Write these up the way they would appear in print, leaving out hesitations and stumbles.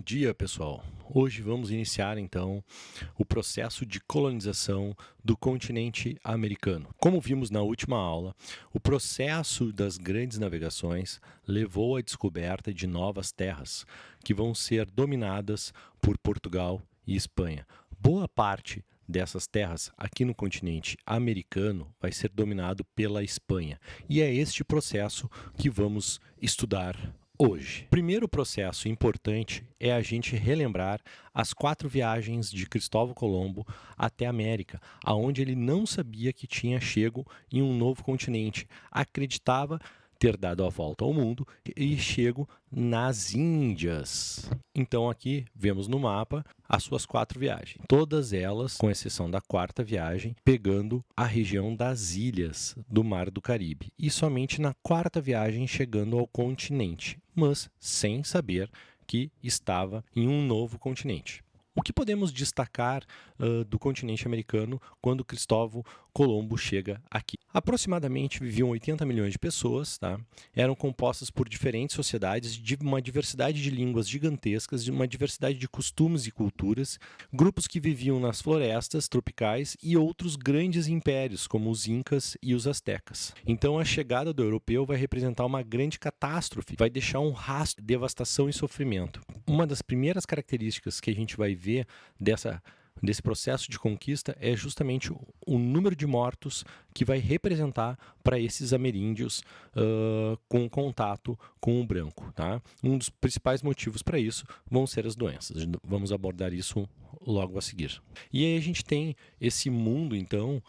dia, pessoal! Hoje vamos iniciar então o processo de colonização do continente americano. Como vimos na última aula, o processo das grandes navegações levou à descoberta de novas terras que vão ser dominadas por Portugal e Espanha. Boa parte dessas terras aqui no continente americano vai ser dominado pela Espanha. E é este processo que vamos estudar hoje. O primeiro processo importante é a gente relembrar as 4 viagens de Cristóvão Colombo até a América, aonde ele não sabia que tinha chego em um novo continente, acreditava ter dado a volta ao mundo e chego nas Índias. Então aqui vemos no mapa as suas 4 viagens, todas elas, com exceção da 4ª viagem, pegando a região das ilhas do Mar do Caribe e somente na 4ª viagem chegando ao continente, mas sem saber que estava em um novo continente. O que podemos destacar do continente americano quando Cristóvão Colombo chega aqui? Aproximadamente viviam 80 milhões de pessoas, tá? Eram compostas por diferentes sociedades, de uma diversidade de línguas gigantescas, de uma diversidade de costumes e culturas, grupos que viviam nas florestas tropicais e outros grandes impérios, como os Incas e os Astecas. Então a chegada do europeu vai representar uma grande catástrofe, vai deixar um rastro de devastação e sofrimento. Uma das primeiras características que a gente vai ver desse processo de conquista é justamente o número de mortos que vai representar para esses ameríndios com contato com o branco. Tá? Um dos principais motivos para isso vão ser as doenças. Vamos abordar isso logo a seguir. E aí a gente tem esse mundo, então,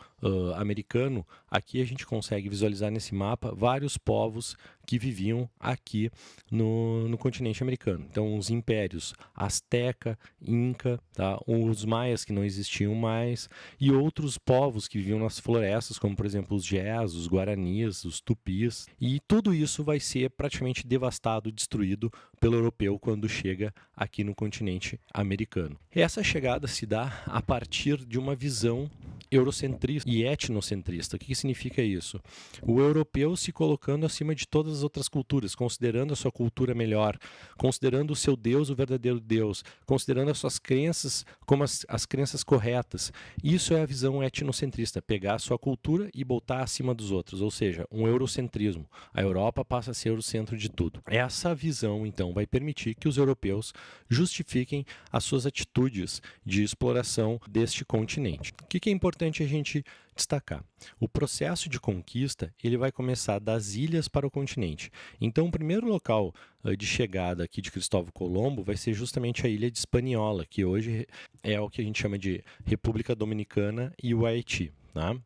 americano. Aqui a gente consegue visualizar nesse mapa vários povos que viviam aqui no continente americano. Então, os impérios Azteca, Inca, tá? Os maias que não existiam mais e outros povos que viviam nas florestas, como, por exemplo, os Jés, os Guaranis, os Tupis. E tudo isso vai ser praticamente devastado, destruído pelo europeu quando chega aqui no continente americano. Essa chegada se dá a partir de uma visão eurocentrista e etnocentrista. O que significa isso? O europeu se colocando acima de todas as outras culturas, considerando a sua cultura melhor, considerando o seu Deus o verdadeiro Deus, considerando as suas crenças como as crenças corretas. Isso é a visão etnocentrista, pegar a sua cultura e botar acima dos outros, ou seja, um eurocentrismo. A Europa passa a ser o centro de tudo. Essa visão, então, vai permitir que os europeus justifiquem as suas atitudes de exploração deste continente. O que é importante a gente destacar? O processo de conquista ele vai começar das ilhas para o continente. Então, o primeiro local de chegada aqui de Cristóvão Colombo vai ser justamente a ilha de Hispaniola, que hoje é o que a gente chama de República Dominicana e o Haiti. Tá?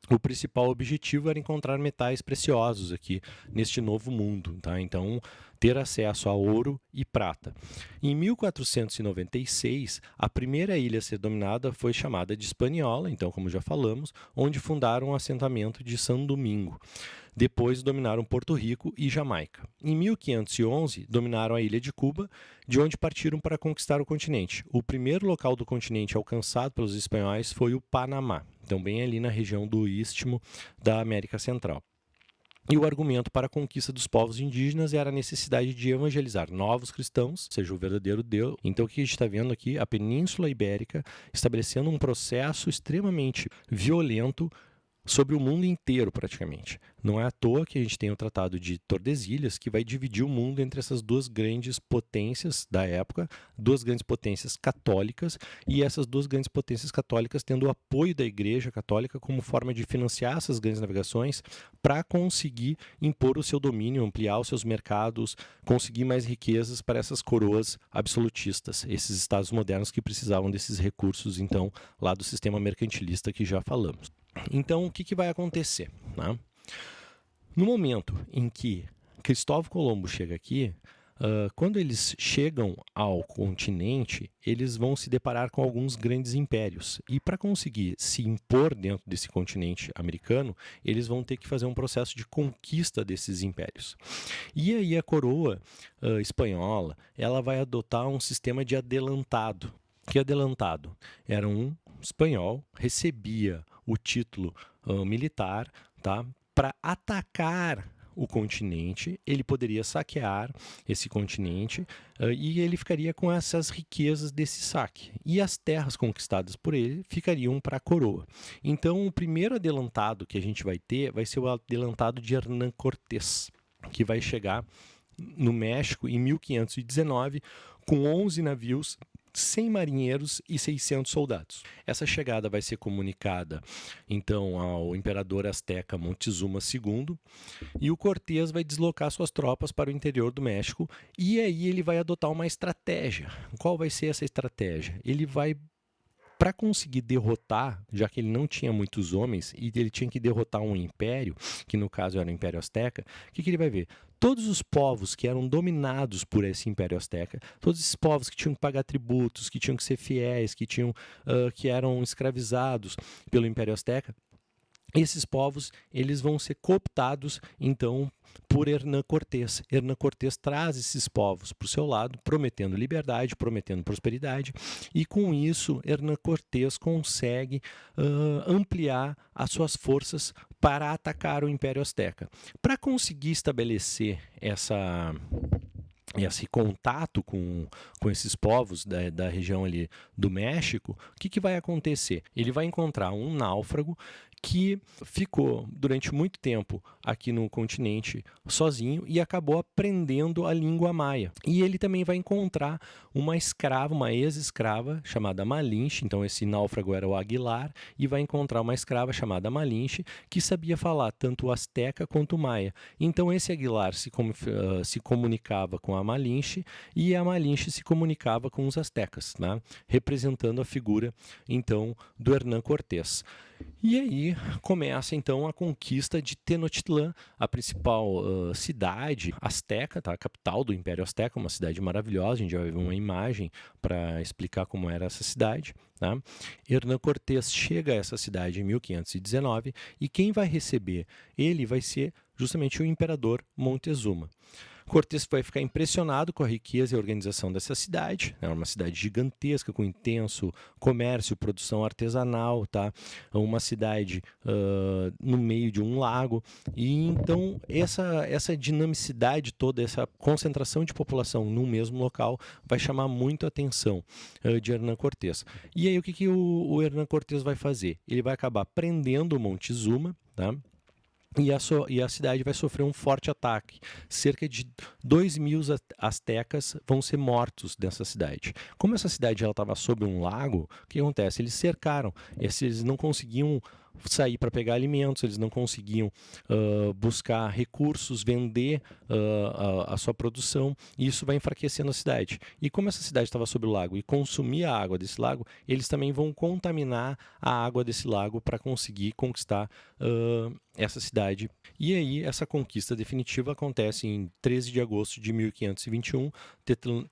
O principal objetivo era encontrar metais preciosos aqui neste novo mundo, tá? Então, ter acesso a ouro e prata. Em 1496, a primeira ilha a ser dominada foi chamada de Hispaniola, então, como já falamos, onde fundaram o assentamento de São Domingo. Depois dominaram Porto Rico e Jamaica. Em 1511, dominaram a ilha de Cuba, de onde partiram para conquistar o continente. O primeiro local do continente alcançado pelos espanhóis foi o Panamá, então bem ali na região do istmo da América Central. E o argumento para a conquista dos povos indígenas era a necessidade de evangelizar novos cristãos, seja o verdadeiro Deus. Então o que a gente está vendo aqui, a Península Ibérica estabelecendo um processo extremamente violento sobre o mundo inteiro, praticamente. Não é à toa que a gente tem o Tratado de Tordesilhas, que vai dividir o mundo entre essas duas grandes potências da época, duas grandes potências católicas, e essas duas grandes potências católicas tendo o apoio da Igreja Católica como forma de financiar essas grandes navegações para conseguir impor o seu domínio, ampliar os seus mercados, conseguir mais riquezas para essas coroas absolutistas, esses estados modernos que precisavam desses recursos, então, lá do sistema mercantilista que já falamos. Então, o que vai acontecer? Né? No momento em que Cristóvão Colombo chega aqui, quando eles chegam ao continente, eles vão se deparar com alguns grandes impérios. E para conseguir se impor dentro desse continente americano, eles vão ter que fazer um processo de conquista desses impérios. E aí a coroa espanhola ela vai adotar um sistema de adelantado. Que adelantado? Era um espanhol, recebia o título militar, tá, para atacar o continente, ele poderia saquear esse continente e ele ficaria com essas riquezas desse saque. E as terras conquistadas por ele ficariam para a coroa. Então, o primeiro adelantado que a gente vai ter vai ser o adelantado de Hernán Cortés, que vai chegar no México em 1519 com 11 navios, 100 marinheiros e 600 soldados. Essa chegada vai ser comunicada, então, ao imperador azteca Montezuma II, e o Cortés vai deslocar suas tropas para o interior do México, e aí ele vai adotar uma estratégia. Qual vai ser essa estratégia? Ele vai, para conseguir derrotar, já que ele não tinha muitos homens e ele tinha que derrotar um império, que no caso era o Império Azteca, o que ele vai ver? Todos os povos que eram dominados por esse Império Azteca, todos esses povos que tinham que pagar tributos, que tinham que ser fiéis, que eram escravizados pelo Império Azteca, esses povos eles vão ser cooptados, então, por Hernán Cortés. Hernán Cortés traz esses povos para o seu lado, prometendo liberdade, prometendo prosperidade, e com isso Hernán Cortés consegue ampliar as suas forças para atacar o Império Azteca. Para conseguir estabelecer esse contato com esses povos da região ali do México, o que vai acontecer? Ele vai encontrar um náufrago que ficou durante muito tempo aqui no continente sozinho e acabou aprendendo a língua maia. E ele também vai encontrar uma escrava, uma ex-escrava chamada Malinche, então esse náufrago era o Aguilar, e vai encontrar uma escrava chamada Malinche que sabia falar tanto o asteca quanto o maia. Então esse Aguilar se comunicava com a Malinche e a Malinche se comunicava com os astecas, né? Representando a figura então do Hernán Cortés. E aí começa então a conquista de Tenochtitlán, a principal cidade asteca, tá? A capital do Império Azteca, uma cidade maravilhosa. A gente vai ver uma imagem para explicar como era essa cidade. Tá? Hernán Cortés chega a essa cidade em 1519 e quem vai receber ele vai ser justamente o imperador Montezuma. Cortés vai ficar impressionado com a riqueza e a organização dessa cidade. É uma cidade gigantesca, com intenso comércio, produção artesanal, tá? Uma cidade no meio de um lago. E então essa dinamicidade toda, essa concentração de população num mesmo local vai chamar muito a atenção de Hernán Cortés. E aí o que o Hernán Cortés vai fazer? Ele vai acabar prendendo o Montezuma, tá? E a cidade vai sofrer um forte ataque. Cerca de 2.000 astecas vão ser mortos nessa cidade. Como essa cidade estava sob um lago, o que acontece? Eles cercaram. Eles não conseguiam sair para pegar alimentos, eles não conseguiam buscar recursos, vender a sua produção, e isso vai enfraquecendo a cidade. E como essa cidade estava sob o lago e consumia a água desse lago, eles também vão contaminar a água desse lago para conseguir conquistar essa cidade. E aí essa conquista definitiva acontece em 13 de agosto de 1521.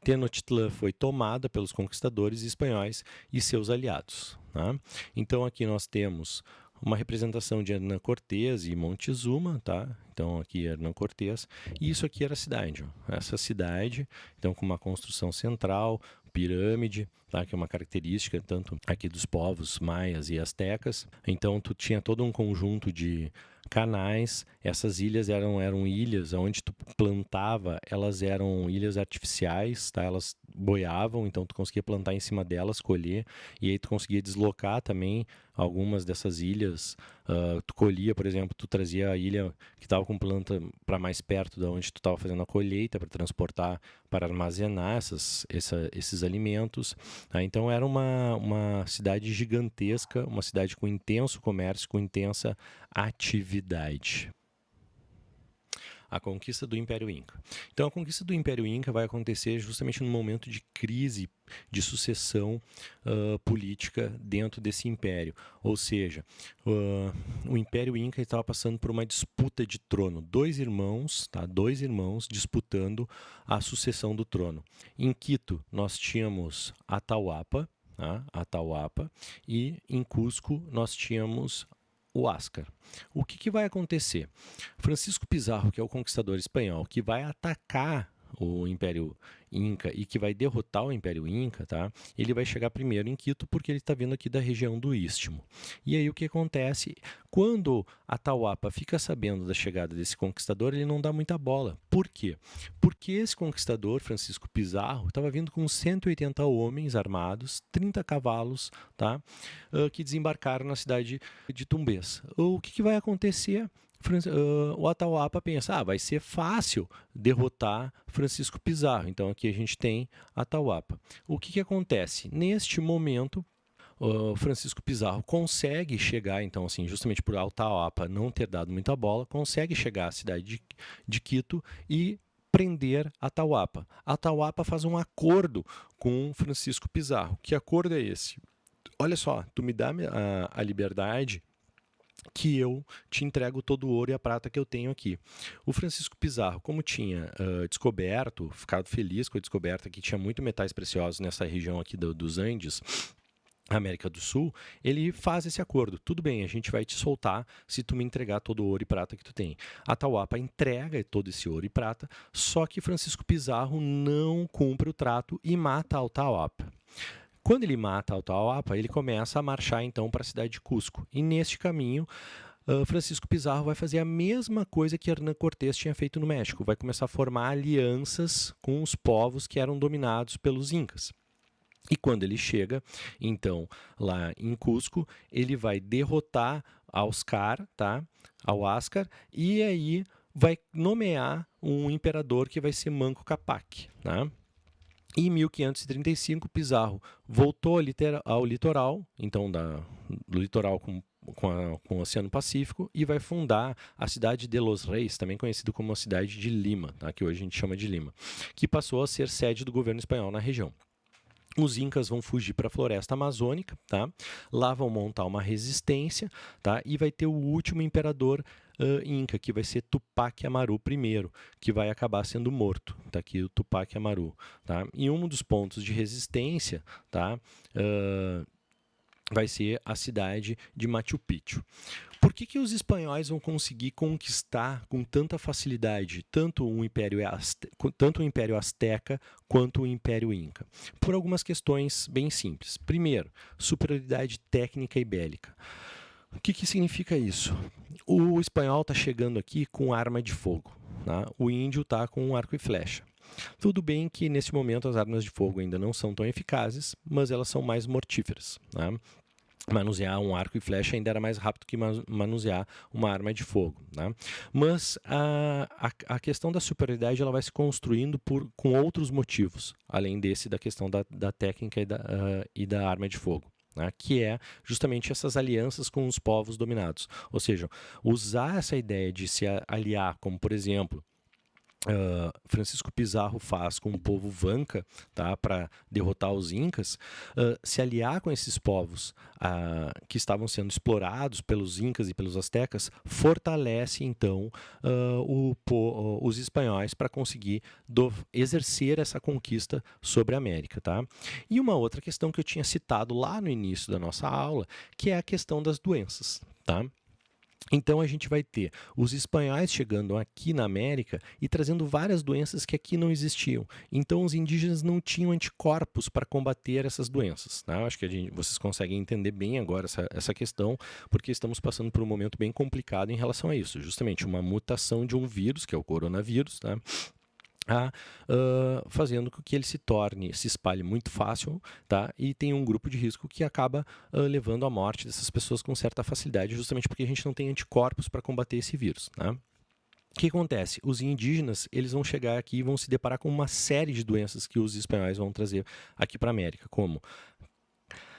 Tenochtitlán foi tomada pelos conquistadores espanhóis e seus aliados. Tá? Então aqui nós temos uma representação de Hernán Cortés e Montezuma, tá? Então aqui Hernán Cortés, e isso aqui era a cidade, ó. Essa cidade, então com uma construção central, pirâmide, tá? Que é uma característica tanto aqui dos povos maias e astecas. Então tu tinha todo um conjunto de canais. Essas ilhas eram ilhas onde tu plantava, elas eram ilhas artificiais, tá? Elas boiavam, então tu conseguia plantar em cima delas, colher, e aí tu conseguia deslocar também algumas dessas ilhas. Tu colhia, por exemplo, tu trazia a ilha que estava com planta para mais perto de onde tu estava fazendo a colheita, para transportar, para armazenar esses alimentos. Tá? Então era uma cidade gigantesca, uma cidade com intenso comércio, com intensa atividade. A conquista do Império Inca. Então, a conquista do Império Inca vai acontecer justamente num momento de crise de sucessão política dentro desse império. Ou seja, o Império Inca estava passando por uma disputa de trono. Dois irmãos disputando a sucessão do trono. Em Quito, nós tínhamos Atahualpa, e em Cusco, nós tínhamos o Huáscar. O que vai acontecer? Francisco Pizarro, que é o conquistador espanhol, que vai atacar o Império Inca e que vai derrotar o Império Inca, tá? Ele vai chegar primeiro em Quito porque ele está vindo aqui da região do Istmo. E aí o que acontece? Quando Atahualpa fica sabendo da chegada desse conquistador, ele não dá muita bola. Por quê? Porque esse conquistador, Francisco Pizarro, estava vindo com 180 homens armados, 30 cavalos, tá? Que desembarcaram na cidade de Tumbes. O que vai acontecer? O Atahualpa pensa, vai ser fácil derrotar Francisco Pizarro. Então aqui a gente tem Atahualpa. O que acontece? Neste momento, o Francisco Pizarro consegue chegar, então assim, justamente por Atahualpa não ter dado muita bola, consegue chegar à cidade de Quito e prender Atahualpa. Atahualpa faz um acordo com Francisco Pizarro. Que acordo é esse? Olha só, tu me dá a liberdade que eu te entrego todo o ouro e a prata que eu tenho aqui. O Francisco Pizarro, como tinha descoberto, ficado feliz com a descoberta que tinha muito metais preciosos nessa região aqui dos Andes, América do Sul, ele faz esse acordo. Tudo bem, a gente vai te soltar se tu me entregar todo o ouro e prata que tu tem. Atahualpa entrega todo esse ouro e prata, só que Francisco Pizarro não cumpre o trato e mata Atahualpa. Quando ele mata Atahualpa, ele começa a marchar então para a cidade de Cusco. E neste caminho, Francisco Pizarro vai fazer a mesma coisa que Hernán Cortés tinha feito no México. Vai começar a formar alianças com os povos que eram dominados pelos Incas. E quando ele chega, então, lá em Cusco, ele vai derrotar Oscar, tá? Ao Huáscar, e aí vai nomear um imperador que vai ser Manco Cápac, tá? Em 1535, Pizarro voltou ao litoral, então do litoral com o Oceano Pacífico, e vai fundar a cidade de Los Reis, também conhecido como a cidade de Lima, tá? Que hoje a gente chama de Lima, que passou a ser sede do governo espanhol na região. Os incas vão fugir para a floresta amazônica, tá? Lá vão montar uma resistência, tá? E vai ter o último imperador inca, que vai ser Tupac Amaru I, que vai acabar sendo morto. Tá aqui o Tupac Amaru, tá? E um dos pontos de resistência, tá? Vai ser a cidade de Machu Picchu. Por que os espanhóis vão conseguir conquistar com tanta facilidade tanto o Império Azteca quanto o Império Inca? Por algumas questões bem simples. Primeiro, superioridade técnica e bélica. O que significa isso? O espanhol está chegando aqui com arma de fogo. Tá? O índio está com um arco e flecha. Tudo bem que nesse momento as armas de fogo ainda não são tão eficazes, mas elas são mais mortíferas. Tá? Manusear um arco e flecha ainda era mais rápido que manusear uma arma de fogo. Né? Mas a questão da superioridade ela vai se construindo com outros motivos, além desse da questão da técnica e da arma de fogo. Né, que é justamente essas alianças com os povos dominados. Ou seja, usar essa ideia de se aliar, como por exemplo, Francisco Pizarro faz com o povo Vanca, tá, para derrotar os Incas, se aliar com esses povos que estavam sendo explorados pelos Incas e pelos Aztecas, fortalece então os espanhóis para conseguir exercer essa conquista sobre a América. Tá? E uma outra questão que eu tinha citado lá no início da nossa aula, que é a questão das doenças. Tá? Então a gente vai ter os espanhóis chegando aqui na América e trazendo várias doenças que aqui não existiam. Então os indígenas não tinham anticorpos para combater essas doenças. Né? Eu acho que vocês conseguem entender bem agora essa questão, porque estamos passando por um momento bem complicado em relação a isso. Justamente uma mutação de um vírus, que é o coronavírus, tá? Fazendo com que ele se espalhe muito fácil, tá? E tem um grupo de risco que acaba levando à morte dessas pessoas com certa facilidade, justamente porque a gente não tem anticorpos para combater esse vírus. Né? O que acontece? Os indígenas eles vão chegar aqui e vão se deparar com uma série de doenças que os espanhóis vão trazer aqui para a América, como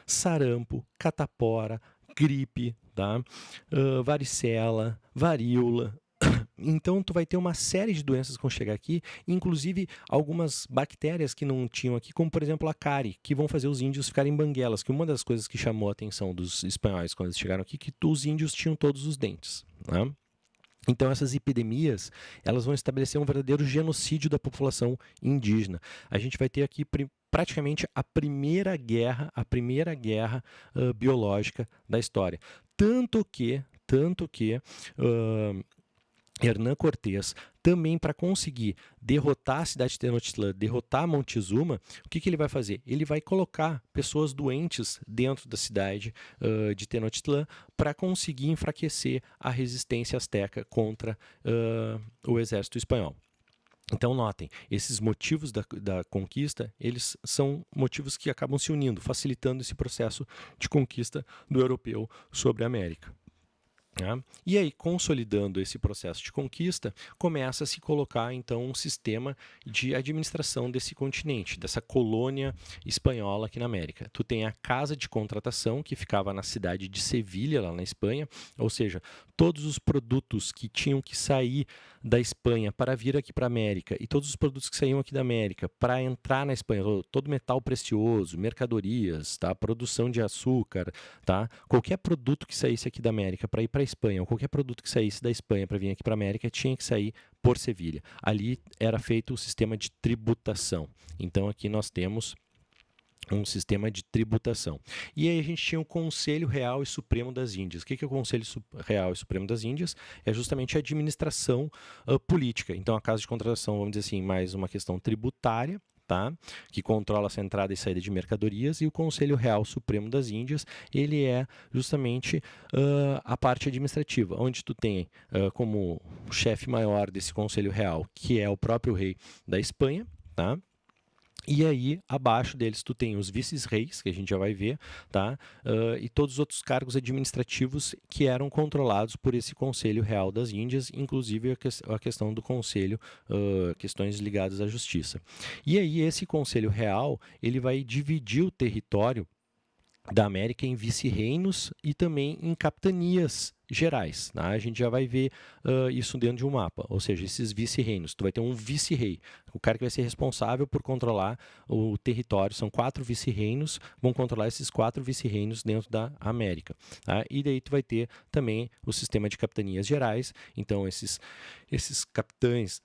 sarampo, catapora, gripe, tá? Varicela, varíola. Então, tu vai ter uma série de doenças que vão chegar aqui, inclusive algumas bactérias que não tinham aqui, como por exemplo a cárie, que vão fazer os índios ficarem banguelas, que uma das coisas que chamou a atenção dos espanhóis quando eles chegaram aqui, que os índios tinham todos os dentes. Né? Então, essas epidemias, elas vão estabelecer um verdadeiro genocídio da população indígena. A gente vai ter aqui praticamente a primeira guerra biológica da história. Tanto que Hernán Cortés, também para conseguir derrotar a cidade de Tenochtitlan, derrotar Montezuma, o que ele vai fazer? Ele vai colocar pessoas doentes dentro da cidade de Tenochtitlan para conseguir enfraquecer a resistência asteca contra o exército espanhol. Então, notem, esses motivos da conquista, eles são motivos que acabam se unindo, facilitando esse processo de conquista do europeu sobre a América. E aí, consolidando esse processo de conquista, começa a se colocar, então, um sistema de administração desse continente, dessa colônia espanhola aqui na América. Tu tem a Casa de Contratação, que ficava na cidade de Sevilha, lá na Espanha, ou seja, todos os produtos que tinham que sair da Espanha para vir aqui para a América e todos os produtos que saíam aqui da América para entrar na Espanha, todo metal precioso, mercadorias, tá? Produção de açúcar, tá? Qualquer produto que saísse aqui da América para ir para a Espanha, ou qualquer produto que saísse da Espanha para vir aqui para a América, tinha que sair por Sevilha. Ali era feito o sistema de tributação. Então aqui nós temos um sistema de tributação. E aí a gente tinha o Conselho Real e Supremo das Índias. O que é o Conselho Real e Supremo das Índias? É justamente a administração política. Então a Casa de Contratação, vamos dizer assim, mais uma questão tributária, tá? Que controla essa entrada e saída de mercadorias, e o Conselho Real Supremo das Índias, ele é justamente a parte administrativa, onde tu tem como chefe maior desse Conselho Real, que é o próprio rei da Espanha, tá? E aí, abaixo deles, tu tem os vices-reis, que a gente já vai ver, tá? E todos os outros cargos administrativos que eram controlados por esse Conselho Real das Índias, inclusive a questão do Conselho, questões ligadas à justiça. E aí, esse Conselho Real, ele vai dividir o território da América em vice-reinos e também em capitanias gerais. Tá? A gente já vai ver isso dentro de um mapa, ou seja, esses vice-reinos. Tu vai ter um vice-rei, o cara que vai ser responsável por controlar o território. São 4 vice-reinos, vão controlar esses 4 vice-reinos dentro da América. Tá? E daí tu vai ter também o sistema de capitanias gerais. Então esses capitães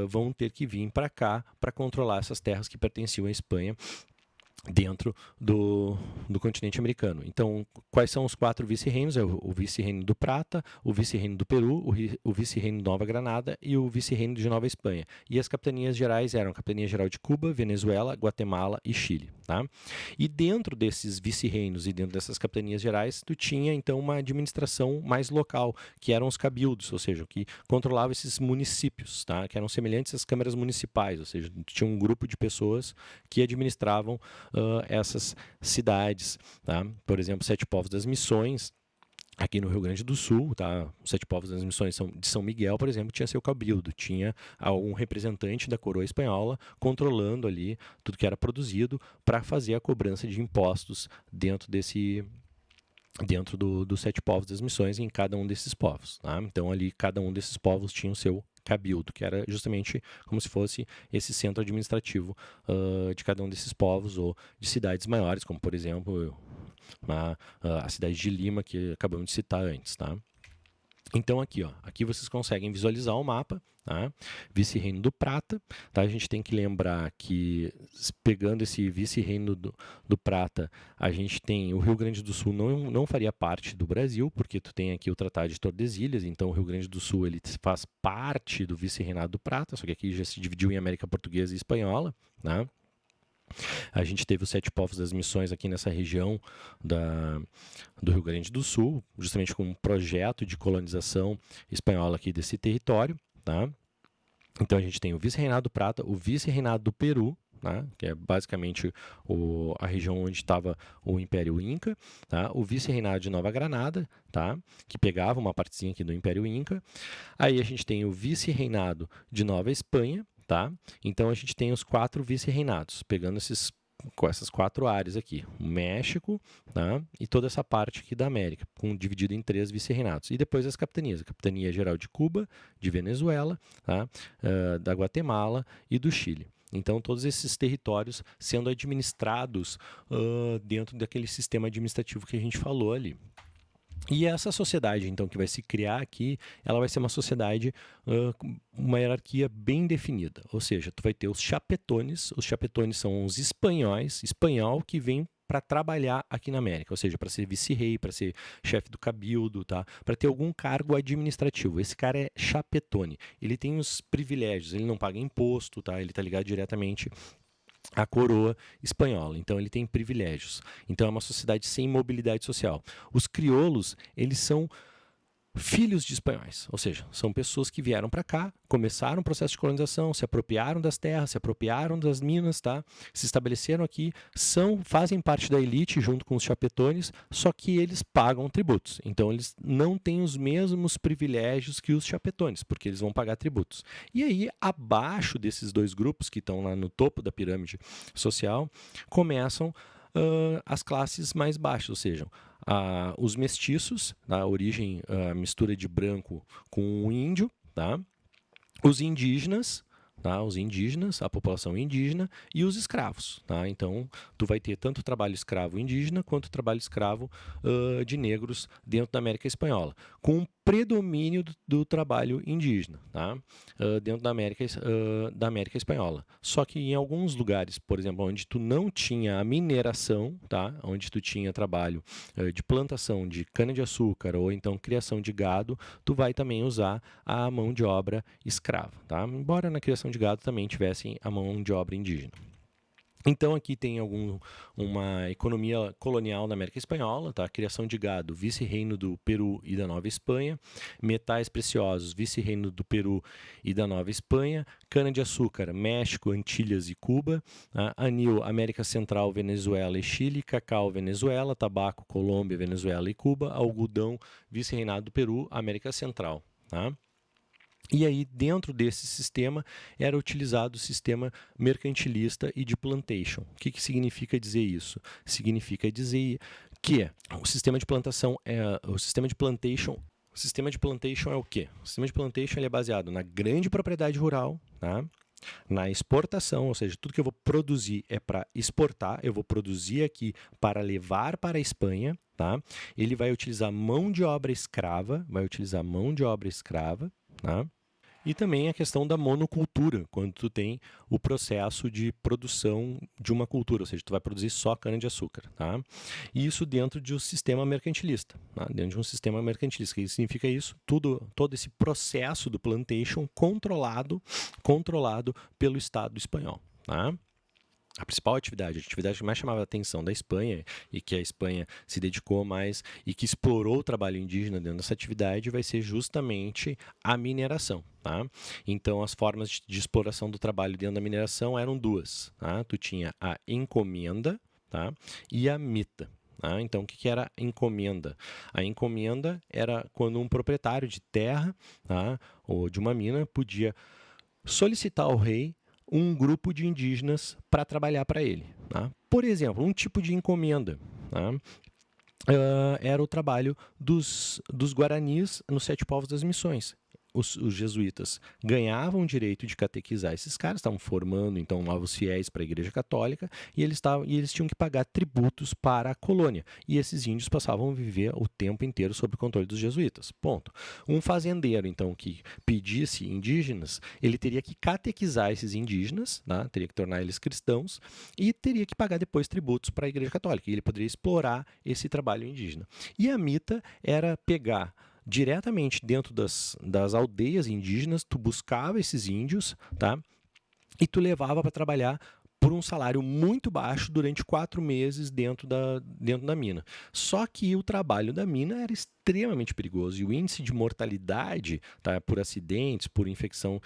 vão ter que vir para cá para controlar essas terras que pertenciam à Espanha dentro do continente americano. Então, quais são os 4 vice-reinos? É o vice-reino do Prata, o vice-reino do Peru, o vice-reino de Nova Granada e o vice-reino de Nova Espanha. E as capitanias gerais eram a Capitania Geral de Cuba, Venezuela, Guatemala e Chile. Tá? E dentro desses vice-reinos e dentro dessas capitanias gerais, tu tinha, então, uma administração mais local, que eram os cabildos, ou seja, que controlava esses municípios, tá? Que eram semelhantes às câmaras municipais, ou seja, tu tinha um grupo de pessoas que administravam essas cidades, tá? Por exemplo, Sete Povos das Missões, aqui no Rio Grande do Sul, tá? Os 7 povos das missões de São Miguel, por exemplo, tinha seu cabildo, tinha um representante da coroa espanhola controlando ali tudo que era produzido para fazer a cobrança de impostos dentro dos 7 povos das missões em cada um desses povos. Tá? Então ali cada um desses povos tinha o seu cabildo, que era justamente como se fosse esse centro administrativo de cada um desses povos ou de cidades maiores, como por exemplo a cidade de Lima, que acabamos de citar antes. Tá? Então aqui vocês conseguem visualizar o mapa, tá? Vice-reino do Prata, tá? A gente tem que lembrar que, pegando esse vice-reino do Prata, a gente tem o Rio Grande do Sul não faria parte do Brasil, porque tu tem aqui o Tratado de Tordesilhas, então o Rio Grande do Sul ele faz parte do vice-reinado do Prata, só que aqui já se dividiu em América Portuguesa e Espanhola, tá? A gente teve os 7 povos das missões aqui nessa região do Rio Grande do Sul, justamente com um projeto de colonização espanhola aqui desse território. Tá? Então a gente tem o vice-reinado do Prata, o vice-reinado do Peru, tá? Que é basicamente a região onde estava o Império Inca, tá? O vice-reinado de Nova Granada, tá? Que pegava uma partezinha aqui do Império Inca. Aí a gente tem o vice-reinado de Nova Espanha, tá? Então a gente tem os 4 vice-reinados, pegando com essas 4 áreas aqui, o México, tá? E toda essa parte aqui da América, dividido em 3 vice-reinados. E depois as capitanias, a Capitania Geral de Cuba, de Venezuela, tá? Da Guatemala e do Chile. Então, todos esses territórios sendo administrados dentro daquele sistema administrativo que a gente falou ali. E essa sociedade, então, que vai se criar aqui, ela vai ser uma sociedade com uma hierarquia bem definida. Ou seja, tu vai ter os chapetones são os espanhol que vêm para trabalhar aqui na América, ou seja, para ser vice-rei, para ser chefe do cabildo, tá? Para ter algum cargo administrativo. Esse cara é chapetone. Ele tem os privilégios, ele não paga imposto, tá? Ele está ligado diretamente à coroa espanhola, então ele tem privilégios. Então é uma sociedade sem mobilidade social. Os crioulos, eles são filhos de espanhóis, ou seja, são pessoas que vieram para cá, começaram o processo de colonização, se apropriaram das terras, se apropriaram das minas, tá? Se estabeleceram aqui, fazem parte da elite junto com os chapetones, só que eles pagam tributos. Então eles não têm os mesmos privilégios que os chapetones, porque eles vão pagar tributos. E aí, abaixo desses dois grupos que estão lá no topo da pirâmide social, começam as classes mais baixas, ou seja, os mestiços, a origem, a mistura de branco com o índio, tá? Os indígenas, tá? Os indígenas, a população indígena e os escravos, tá? Então, tu vai ter tanto trabalho escravo indígena quanto trabalho escravo de negros dentro da América Espanhola, com predomínio do trabalho indígena, tá? Dentro da América Espanhola. Só que em alguns lugares, por exemplo, onde tu não tinha a mineração, tá? Onde tu tinha trabalho de plantação de cana-de-açúcar ou então criação de gado, tu vai também usar a mão de obra escrava, tá? Embora na criação de gado também tivessem a mão de obra indígena. Então aqui tem uma economia colonial na América Espanhola, tá? Criação de gado, vice-reino do Peru e da Nova Espanha, metais preciosos, vice-reino do Peru e da Nova Espanha, cana-de-açúcar, México, Antilhas e Cuba, tá? Anil, América Central, Venezuela e Chile, cacau, Venezuela, tabaco, Colômbia, Venezuela e Cuba, algodão, vice-reinado do Peru, América Central, tá? E aí, dentro desse sistema, era utilizado o sistema mercantilista e de plantation. O que significa dizer isso? Significa dizer que o sistema de plantação o sistema de plantation é o quê? O sistema de plantation ele é baseado na grande propriedade rural, tá? Na exportação, ou seja, tudo que eu vou produzir é para exportar, eu vou produzir aqui para levar para a Espanha, tá? Ele vai utilizar mão de obra escrava, tá? E também a questão da monocultura, quando tu tem o processo de produção de uma cultura, ou seja, tu vai produzir só cana-de-açúcar, tá? E isso dentro de um sistema mercantilista, tá? Dentro de um sistema mercantilista. O que significa isso? Todo esse processo do plantation controlado pelo Estado espanhol, tá? A principal atividade, a atividade que mais chamava a atenção da Espanha e que a Espanha se dedicou mais e que explorou o trabalho indígena dentro dessa atividade vai ser justamente a mineração, tá? Então, as formas de exploração do trabalho dentro da mineração eram duas, tá? Tu tinha a encomenda, tá? E a mita. Tá? Então, o que era encomenda? A encomenda era quando um proprietário de terra, tá? Ou de uma mina podia solicitar ao rei um grupo de indígenas para trabalhar para ele. Tá? Por exemplo, um tipo de encomenda, tá? Era o trabalho dos guaranis nos Sete Povos das Missões. Os jesuítas ganhavam o direito de catequizar esses caras, estavam formando então novos fiéis para a Igreja Católica e eles tinham que pagar tributos para a colônia. E esses índios passavam a viver o tempo inteiro sob o controle dos jesuítas. Ponto. Um fazendeiro, então, que pedisse indígenas, ele teria que catequizar esses indígenas, tá? Teria que tornar eles cristãos e teria que pagar depois tributos para a Igreja Católica. E ele poderia explorar esse trabalho indígena. E a mita era pegar diretamente dentro das aldeias indígenas, tu buscava esses índios, tá? E tu levava para trabalhar por um salário muito baixo durante 4 meses dentro da mina. Só que o trabalho da mina era extremamente perigoso e o índice de mortalidade, tá, por acidentes, por infecção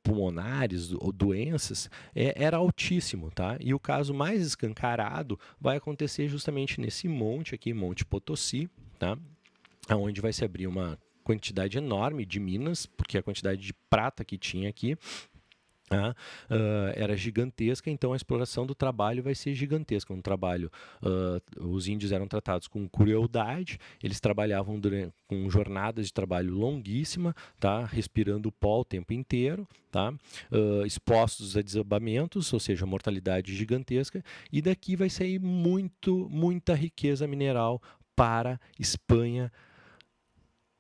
pulmonares ou doenças, era altíssimo. Tá? E o caso mais escancarado vai acontecer justamente nesse monte aqui, Monte Potosí, tá? Onde vai se abrir uma quantidade enorme de minas, porque a quantidade de prata que tinha aqui era gigantesca, então a exploração do trabalho vai ser gigantesca. Os índios eram tratados com crueldade, eles trabalhavam com jornadas de trabalho longuíssima, tá? Respirando pó o tempo inteiro, tá? Expostos a desabamentos, ou seja, mortalidade gigantesca, e daqui vai sair muita riqueza mineral para Espanha.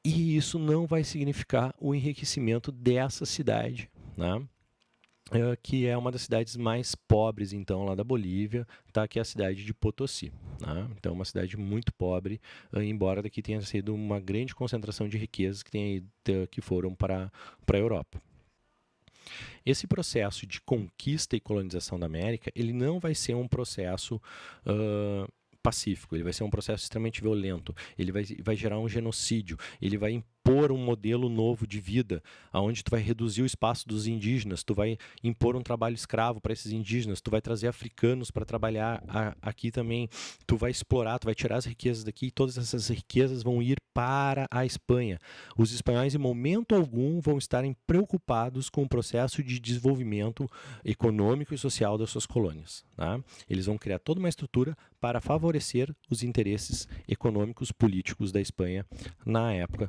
E isso não vai significar o enriquecimento dessa cidade, né? que é uma das cidades mais pobres, então, lá da Bolívia, tá? Que é a cidade de Potosí. Né? Então, uma cidade muito pobre, embora daqui tenha sido uma grande concentração de riquezas que foram para a Europa. Esse processo de conquista e colonização da América, ele não vai ser um processo pacífico, ele vai ser um processo extremamente violento, ele vai gerar um genocídio, ele vai impor um modelo novo de vida, aonde tu vai reduzir o espaço dos indígenas, tu vai impor um trabalho escravo para esses indígenas, tu vai trazer africanos para trabalhar aqui também, tu vai explorar, tu vai tirar as riquezas daqui e todas essas riquezas vão ir para a Espanha. Os espanhóis, em momento algum, vão estarem preocupados com o processo de desenvolvimento econômico e social das suas colônias. Tá? Eles vão criar toda uma estrutura para favorecer os interesses econômicos políticos da Espanha na época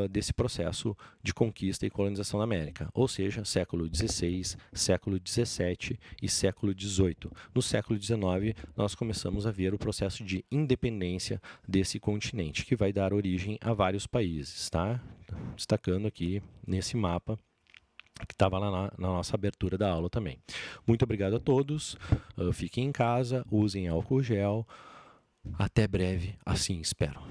desse processo de conquista e colonização da América, ou seja, século XVI, século XVII e século XVIII. No século XIX, nós começamos a ver o processo de independência desse continente, que vai dar origem a vários países, tá? Destacando aqui nesse mapa que estava lá na nossa abertura da aula também. Muito obrigado a todos, fiquem em casa, usem álcool gel, até breve, assim espero.